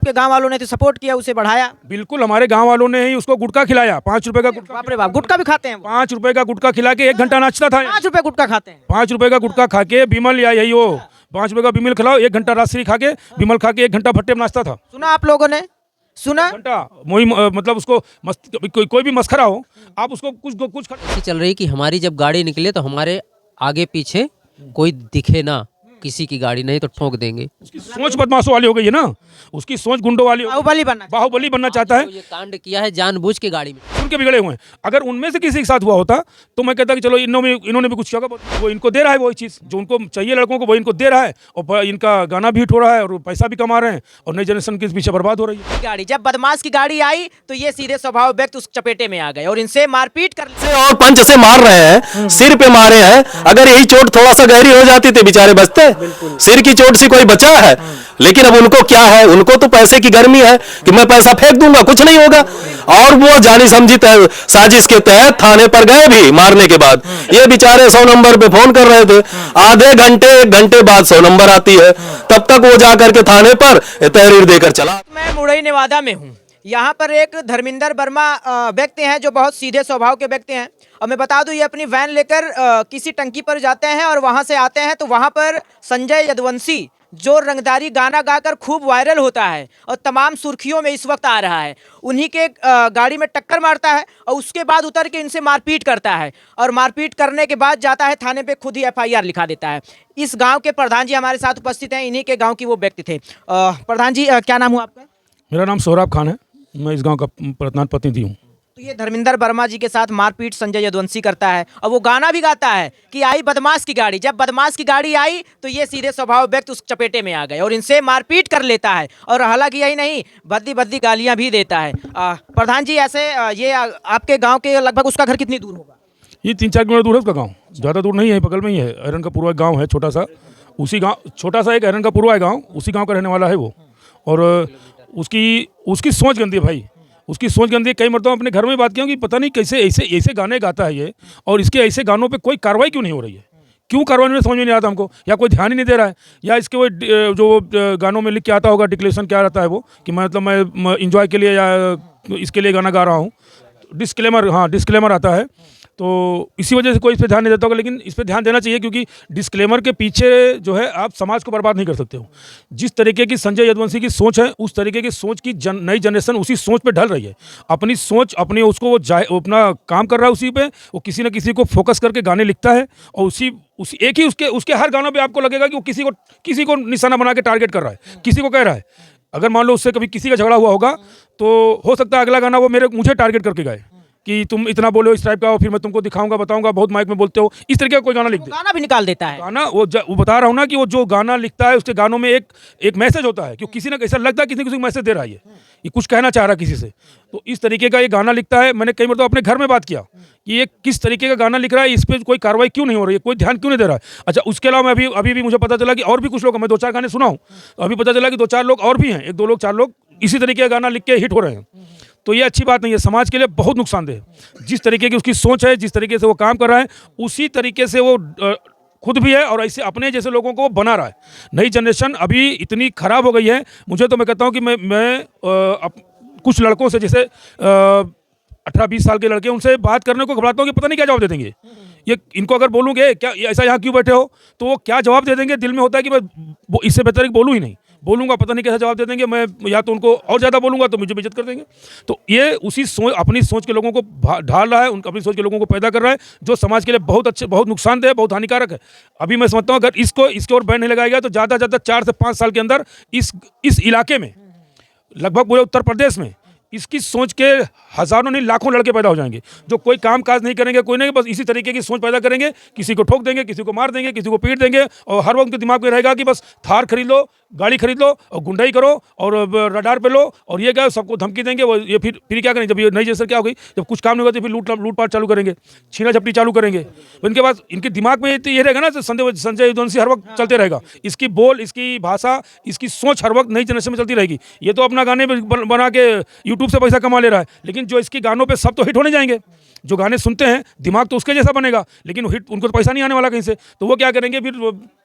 के गांव वालों ने तो सपोर्ट किया, उसे बढ़ाया। बिल्कुल, हमारे गांव वालों ने ही उसको गुटखा खिलाया, 5 रुपए का गुटखा। बाप रे बाप, गुटखा भी खाते हैं वो? 5 रुपए का गुटखा खिला के 1 घंटा नाचता था। 5 रुपए गुटखा खाते हैं? 5 रुपए का गुटखा खा के विमल या यही हो 5 रुपए का विमल खिलाओ, 1 घंटा राजश्री खा के विमल खा के 1 घंटा भट्टे में नाचता था। सुना आप लोगों ने? सुना? घंटा मतलब उसको कोई भी मस्खरा हो, आप उसको कुछ ऐसी चल रही कि हमारी जब गाड़ी निकले तो हमारे आगे पीछे कोई दिखे ना, किसी की गाड़ी नहीं तो ठोक देंगे। उसकी सोच बदमाशों वाली हो गई है ना, उसकी सोच गुंडों वाली। बाहुबली बनना चाहता है। ये कांड किया है जानबूझ के गाड़ी में, उनके बिगड़े हुए हैं। अगर उनमें से किसी के साथ हुआ होता तो मैं कहता कि चलो इन्होंने भी कुछ किया होगा। वो इनको दे रहा है वही चीज़ जो उनको चाहिए, लड़कों को वो इनको दे रहा है, और इनका गाना भी हिट हो रहा है और पैसा भी कमा रहे हैं, और नई जनरेशन के पीछे बर्बाद हो रही है। गाड़ी जब बदमाश की गाड़ी आई तो ये सीधे स्वभाव व्यक्त उस चपेटे में आ गए और इनसे मारपीट कर और पंच से मार रहे हैं, सिर पे मारे हैं। अगर यही चोट थोड़ा सा गहरी हो जाती तो बेचारे बचते। सिर की चोट से कोई बचा है, लेकिन अब उनको क्या है, उनको तो पैसे की गर्मी है कि मैं पैसा फेंक दूंगा, कुछ नहीं होगा। और वो जानी समझी साजिश के तहत थाने पर गए भी मारने के बाद। ये बेचारे 100 नंबर पे फोन कर रहे थे, आधे घंटे 1 घंटे बाद 100 नंबर आती है, तब तक वो जाकर के थाने पर तहरीर देकर चला। मैं मुरई नेवादा में हूँ। यहाँ पर एक धर्मिंदर वर्मा व्यक्ति हैं जो बहुत सीधे स्वभाव के व्यक्ति हैं, और मैं बता दूं ये अपनी वैन लेकर किसी टंकी पर जाते हैं और वहाँ से आते हैं तो वहाँ पर संजय यदुवंशी जो रंगदारी गाना गाकर खूब वायरल होता है और तमाम सुर्खियों में इस वक्त आ रहा है, उन्हीं के गाड़ी में टक्कर मारता है और उसके बाद उतर के इनसे मारपीट करता है, और मारपीट करने के बाद जाता है थाने पे, खुद ही FIR लिखा देता है। इस गांव के प्रधान जी हमारे साथ उपस्थित हैं, इन्हीं के गांव की वो व्यक्ति थे। प्रधान जी क्या नाम हुआ आपका? मेरा नाम सोहराब खान है, मैं इस गांव का प्रधान प्रतिनिधि हूँ। तो ये धर्मिंदर वर्मा जी के साथ मारपीट संजय यदुवंशी करता है और वो गाना भी गाता है कि आई बदमाश की गाड़ी। जब बदमाश की गाड़ी आई तो ये सीधे स्वभाव व्यक्त उस चपेटे में आ गए और इनसे मारपीट कर लेता है, और हालांकि यही नहीं, भद्दी भद्दी गालियां भी देता है। प्रधान जी ऐसे ये आपके गाँव के लगभग उसका घर कितनी दूर होगा? ये 3-4 किलोमीटर दूर है उसका गाँव, ज़्यादा दूर नहीं है, बगल में ही है। अरन का पूर्वा गाँव है छोटा सा, उसी गाँव छोटा सा एक अरन का पूर्वा है गाँव, उसी गाँव का रहने वाला है वो। और उसकी सोच गंदी है भाई, उसकी सोच गंदी है। कई मरतबा अपने घर में बात किया कि पता नहीं कैसे ऐसे गाने गाता है ये, और इसके ऐसे गानों पे कोई कार्रवाई क्यों नहीं हो रही है, क्यों कार्रवाई में समझ में नहीं आता हमको, या कोई ध्यान ही नहीं दे रहा है, या इसके वो जो गानों में लिख के आता होगा डिक्लेरेशन क्या रहता है वो कि मतलब मैं इंजॉय के लिए या इसके लिए गाना गा रहा हूँ, डिस्क्लेमर, हाँ डिस्क्लेमर आता है, तो इसी वजह से कोई इस पर ध्यान नहीं देता होगा। लेकिन इस पर ध्यान देना चाहिए, क्योंकि डिस्क्लेमर के पीछे जो है आप समाज को बर्बाद नहीं कर सकते हो। जिस तरीके की संजय यदुवंशी की सोच है, उस तरीके की सोच की नई जनरेशन उसी सोच पे ढल रही है। अपनी सोच अपनी उसको अपना काम कर रहा है उसी पे, वो किसी न किसी को फोकस करके गाने लिखता है, और उसी एक ही उसके हर गानों पर आपको लगेगा कि वो किसी को निशाना बना के टारगेट कर रहा है, किसी को कह रहा है। अगर मान लो उससे कभी किसी का झगड़ा हुआ होगा तो हो सकता है अगला गाना वो मुझे टारगेट करके गाए कि तुम इतना बोलो इस टाइप का, फिर मैं तुमको दिखाऊंगा, बताऊंगा, बहुत माइक में बोलते हो, इस तरीके का कोई गाना लिख दे। गाना भी निकाल देता है गाना वो बता रहा हूँ ना कि वो जो गाना लिखता है उसके गानों में एक मैसेज होता है, क्योंकि किसी ना ऐसा लगता है किसी को मैसेज दे रहा है, ये कुछ कहना चाह रहा है किसी से, तो इस तरीके का ये गाना लिखता है। मैंने कई बार तो अपने घर में बात किया कि ये किस तरीके का गाना लिख रहा है, इस पर कोई कार्रवाई क्यों नहीं हो रही है, कोई ध्यान क्यों नहीं दे रहा है। अच्छा, उसके अलावा मैं अभी भी मुझे पता चला कि और भी कुछ लोग, मैं 2-4 गाने सुना हूँ, अभी पता चला कि 2-4 लोग और भी हैं, 1-2 लोग 4 लोग इसी तरीके का गाना लिख के हिट हो रहे हैं। तो ये अच्छी बात नहीं है, समाज के लिए बहुत नुकसानदेह है। जिस तरीके की उसकी सोच है, जिस तरीके से वो काम कर रहा है, उसी तरीके से वो खुद भी है और ऐसे अपने जैसे लोगों को बना रहा है। नई जनरेशन अभी इतनी खराब हो गई है, मुझे तो मैं कहता हूँ कि मैं कुछ लड़कों से, जैसे 18-20 साल के लड़के, उनसे बात करने को घबराता हूँ कि पता नहीं क्या जवाब दे देंगे। ये इनको अगर बोलूँगे क्या ऐसा यहाँ क्यों बैठे हो, तो वो क्या जवाब दे देंगे, दिल में होता है कि मैं इससे बेहतर बोलूँ ही नहीं, बोलूँगा पता नहीं कैसा जवाब दे देंगे, मैं या तो उनको और ज़्यादा बोलूँगा तो मुझे बेइज्जत कर देंगे। तो ये उसी अपनी सोच के लोगों को ढाल रहा है, अपनी सोच के लोगों को पैदा कर रहा है, जो समाज के लिए बहुत अच्छे, बहुत नुकसानदेह, बहुत हानिकारक है। अभी मैं समझता हूँ अगर इसके और बैन नहीं लगाया गया तो ज़्यादा से ज़्यादा 4 से 5 साल के अंदर इस इलाके में, लगभग पूरे उत्तर प्रदेश में, इसकी सोच के हज़ारों नहीं लाखों लड़के पैदा हो जाएंगे, जो कोई काम काज नहीं करेंगे, कोई नहीं, बस इसी तरीके की सोच पैदा करेंगे, किसी को ठोक देंगे, किसी को मार देंगे, किसी को पीट देंगे, और हर वक्त उनके दिमाग में रहेगा कि बस थार खरीद लो, गाड़ी खरीद लो और गुंडाई करो और रडार पे लो, और ये क्या सबको धमकी देंगे। वो ये फिर क्या करेंगे, जब ये नई जनरेशन क्या हो गई, जब कुछ काम नहीं होगा तो फिर लूटपाट चालू करेंगे, छीना झपटी चालू करेंगे। इनके पास, इनके दिमाग में ये रहेगा ना, संजय यदुवंशी हर वक्त चलते रहेगा, इसकी बोल, इसकी भाषा, इसकी सोच हर वक्त नई जनरेशन में चलती रहेगी। ये तो अपना गाने बना के यूट्यूब यूट्यूब से पैसा कमा ले रहा है, लेकिन जो इसके गानों पे सब तो हिट होने जाएंगे। जो गाने सुनते हैं दिमाग तो उसके जैसा बनेगा, लेकिन हिट उनको तो पैसा नहीं आने वाला कहीं से, तो वो क्या करेंगे फिर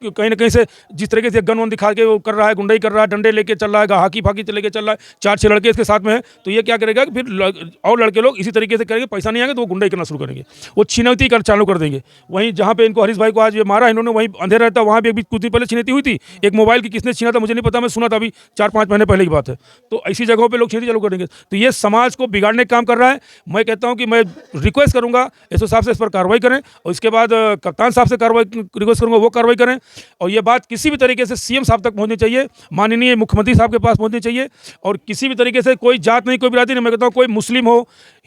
कहीं ना कहीं से जिस तरीके से गन वन दिखा के वो कर रहा है, गुंडाई कर रहा है, डंडे लेके चल रहा है, हाकी फाकी लेके चल रहा है, 4-6 लड़के इसके साथ में है, तो ये क्या करेगा कि फिर और लड़के लोग इसी तरीके से करेंगे, पैसा नहीं आएगा तो वो गुंडाई करना शुरू करेंगे, वो छिनौती कर चालू कर देंगे। वहीं जहाँ पे इनको हरीश भाई को आज ये मारा इन्होंने, वहीं अंधेरा रहता वहाँ भी एक कुछ दिन पहले छिनौती हुई थी। एक मोबाइल की किसने छीना था मुझे नहीं पता, मैं सुना था अभी 4-5 महीने पहले की बात है। तो ऐसी जगहों पे लोग छिनौती चालू करेंगे, तो ये समाज को बिगाड़ने का काम कर रहा है। मैं कहता हूँ कि मैं रिक्वेस्ट करूँगा एसओ साहब से इस पर कार्रवाई करें, और इसके बाद कप्तान साहब से कार्रवाई रिक्वेस्ट करूँगा वो कार्रवाई करें, और ये बात किसी भी तरीके से सीएम साहब तक पहुँचनी चाहिए, माननीय मुख्यमंत्री साहब के पास पहुँचनी चाहिए। और किसी भी तरीके से कोई जात नहीं, कोई बिरादरी नहीं, मैं कहता हूँ कोई मुस्लिम हो,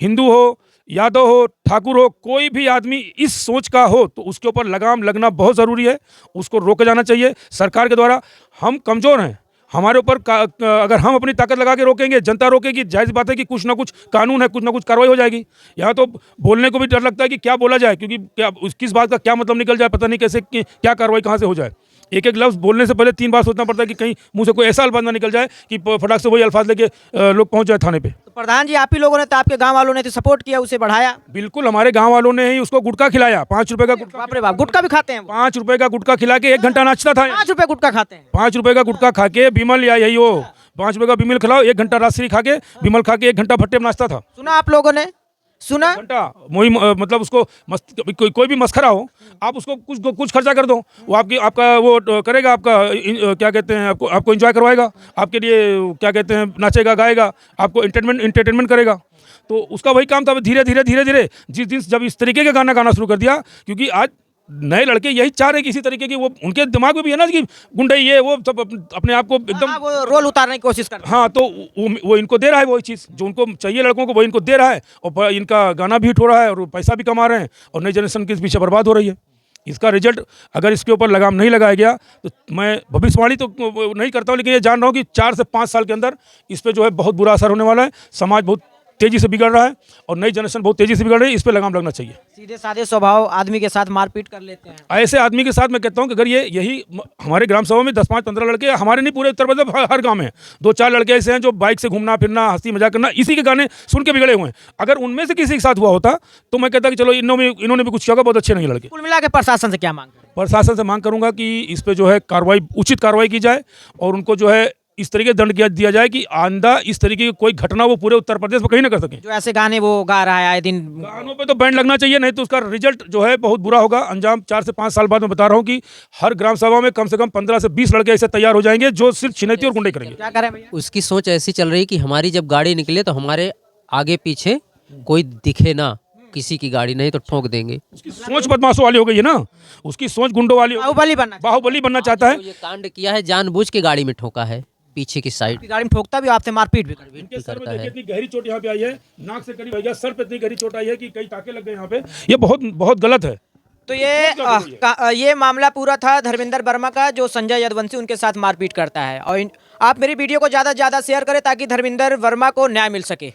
हिंदू हो, यादव हो, ठाकुर हो, कोई भी आदमी इस सोच का हो तो उसके ऊपर लगाम लगना बहुत ज़रूरी है, उसको रोका जाना चाहिए सरकार के द्वारा। हम कमज़ोर हैं, हमारे ऊपर अगर हम अपनी ताकत लगा के रोकेंगे, जनता रोकेगी, जाहिर बात है कि कुछ ना कुछ कानून है, कुछ ना कुछ कार्रवाई हो जाएगी। यहाँ तो बोलने को भी डर लगता है कि क्या बोला जाए, क्योंकि क्या किस बात का क्या मतलब निकल जाए, पता नहीं कैसे क्या कार्रवाई कहाँ से हो जाए। एक एक लफ्ज़ बोलने से पहले 3 बार सोचना पड़ता है कि कहीं मुंह से कोई ऐसा अल्फाज ना निकल जाए कि फटाक से वही अल्फाज लेके लोग पहुंच जाए थाने पे। तो प्रधान जी आप ही लोगों ने तो, आपके गांव वालों ने तो सपोर्ट किया, उसे बढ़ाया। बिल्कुल, हमारे गांव वालों ने ही उसको गुटखा खिलाया, 5 रुपए का गुटखा। बाप रे बाप, गुटखा भी खाते हैं वो? 5 रुपए का गुटखा खिला के 1 घंटा नाचता था। 5 रुपए गुटखा खाते हैं? 5 रुपए का गुटखा खा के विमल या यही वो 5 रुपए का विमल खिलाओ, 1 घंटा राजश्री खा के विमल खा के 1 घंटा भट्टे में नाचता था। सुना आप लोगों ने? सुना? घंटा वही मतलब उसको कोई भी मस्खरा हो, आप उसको कुछ खर्चा कर दो, वो आपका वो करेगा, आपका क्या कहते हैं, आपको एंजॉय करवाएगा, आपके लिए क्या कहते हैं नाचेगा गाएगा, आपको एंटरटेनमेंट करेगा। तो उसका वही काम था। धीरे धीरे जिस दिन जब इस तरीके का गाना गाना शुरू कर दिया, क्योंकि आज नए लड़के यही चाह रहे हैं कि इसी तरीके की, वो उनके दिमाग में भी है ना कि गुंडई ये वो सब अपने आप को एकदम वो रोल उतारने की कोशिश कर रहे हैं। हाँ, तो वो इनको दे रहा है वही चीज़ जो उनको चाहिए लड़कों को, वो इनको दे रहा है, और इनका गाना भी हिट हो रहा है और पैसा भी कमा रहे हैं, और नई जनरेशन के पीछे बर्बाद हो रही है। इसका रिजल्ट अगर इसके ऊपर लगाम नहीं लगाया गया तो मैं भविष्यवाणी तो नहीं करता हूँ, लेकिन ये जान रहा हूँ कि 4 से 5 साल के अंदर इस पर जो है बहुत बुरा असर होने वाला है। समाज बहुत तेजी से बिगड़ रहा है और नई जनरेशन बहुत तेजी से बिगड़ रही है, इस पर लगाम लगना चाहिए। सीधे साधे स्वभाव आदमी के साथ मारपीट कर लेते हैं। ऐसे आदमी के साथ मैं कहता हूँ कि अगर यही हमारे ग्राम सभा में 10-5-15 लड़के, हमारे नहीं पूरे उत्तर प्रदेश हर गांव में 2-4 लड़के ऐसे हैं जो बाइक से घूमना फिरना, हंसी मजाक करना, इसी के गाने सुन के बिगड़े हुए हैं। अगर उनमें से किसी के साथ हुआ होता तो मैं कहता कि चलो इन्होंने भी कुछ किया होगा, बहुत अच्छे नहीं लड़के। कुल मिला के प्रशासन से क्या मांग करें? प्रशासन से मांग करूंगा कि इस पे जो है उचित कार्रवाई की जाए, और उनको जो है इस तरीके दंड दिया जाए कि आंदा इस तरीके की कोई घटना वो पूरे उत्तर प्रदेश में कहीं ना कर सके। जो ऐसे गाने वो गा रहा है आए दिन, गानों पे तो बैन लगना चाहिए, नहीं तो उसका रिजल्ट जो है बहुत बुरा होगा। अंजाम 4 से 5 साल बाद मैं बता रहा हूँ कि हर ग्राम सभा में कम से कम 15 से 20 लड़के ऐसे तैयार हो जाएंगे जो सिर्फ छिनैती और गुंडे करेंगे। क्या करें भैया? उसकी सोच ऐसी चल रही कि हमारी जब गाड़ी निकले तो हमारे आगे पीछे कोई दिखे ना, किसी की गाड़ी नहीं तो ठोक देंगे। उसकी सोच बदमाशों वाली हो गई है ना, उसकी सोच गुंडों वाली हो गई। बाहुबली बनना चाहता है। जो ये कांड किया है जानबूझ के गाड़ी में ठोका है, पीछे की साइड गाड़ी में ठोकता भी, आपसे मारपीट भी करता इनके सर में देखिए इतनी गहरी चोट यहाँ पे आई है, नाक से करीब आई है, सर पे इतनी गहरी चोट आई है कि कई टाके लग गए यहाँ पे। ये बहुत गलत है। तो ये मामला पूरा था धर्मेंद्र वर्मा का, जो संजय यदुवंशी उनके साथ मारपीट करता है। और आप मेरी वीडियो को ज़्यादा से ज़्यादा शेयर करें ताकि धर्मेंद्र वर्मा को न्याय मिल सके।